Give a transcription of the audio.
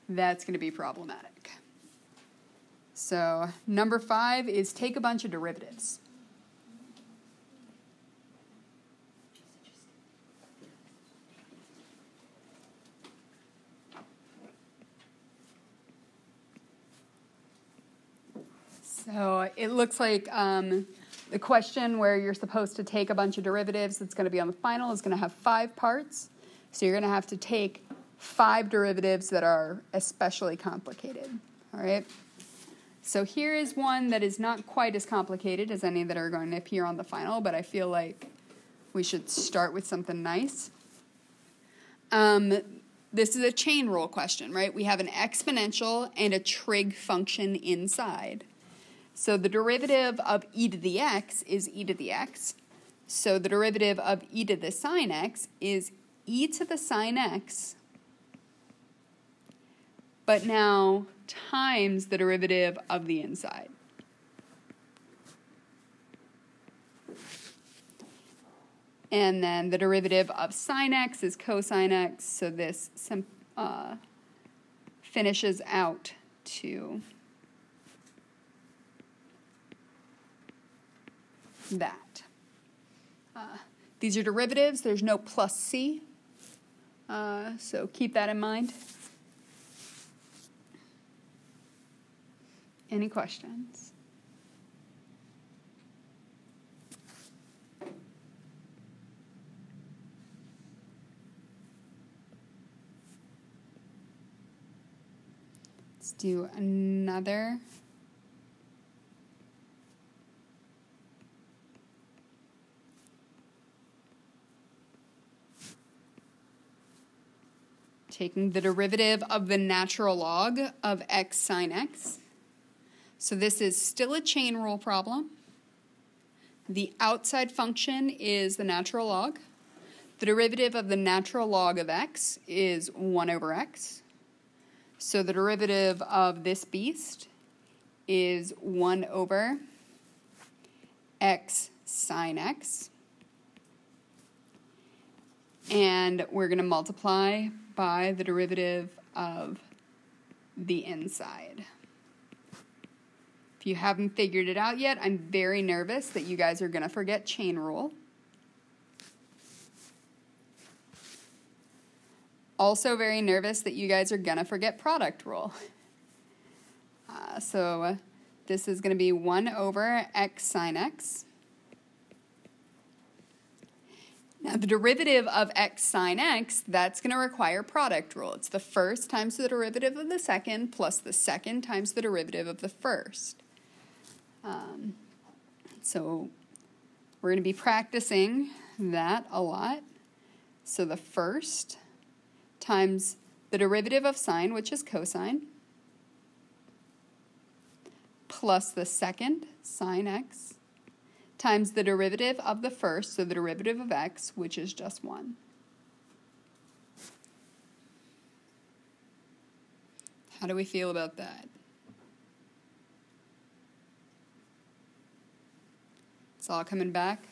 that's going to be problematic. So number 5 is take a bunch of derivatives. So it looks like the question where you're supposed to take a bunch of derivatives that's going to be on the final is going to have 5 parts. So you're going to have to take 5 derivatives that are especially complicated. All right. So here is one that is not quite as complicated as any that are going to appear on the final, but I feel like we should start with something nice. This is a chain rule question, right? We have an exponential and a trig function inside. So the derivative of e to the x is e to the x. So the derivative of e to the sine x is e to the sine x, but now times the derivative of the inside. And then the derivative of sine x is cosine x, so this finishes out to that. These are derivatives. There's no plus c, so keep that in mind. Any questions? Let's do another. Taking the derivative of the natural log of x sine x. So this is still a chain rule problem. The outside function is the natural log. The derivative of the natural log of x is 1 over x. So the derivative of this beast is 1 over x sine x. And we're going to multiply by the derivative of the inside. If you haven't figured it out yet, I'm very nervous that you guys are going to forget chain rule. Also very nervous that you guys are going to forget product rule. So this is going to be 1 over x sine x. Now the derivative of x sine x, that's going to require product rule. It's the first times the derivative of the second plus the second times the derivative of the first. So we're going to be practicing that a lot. So the first times the derivative of sine, which is cosine, plus the second, sine x, times the derivative of the first, so the derivative of x, which is just 1. How do we feel about that? It's all coming back?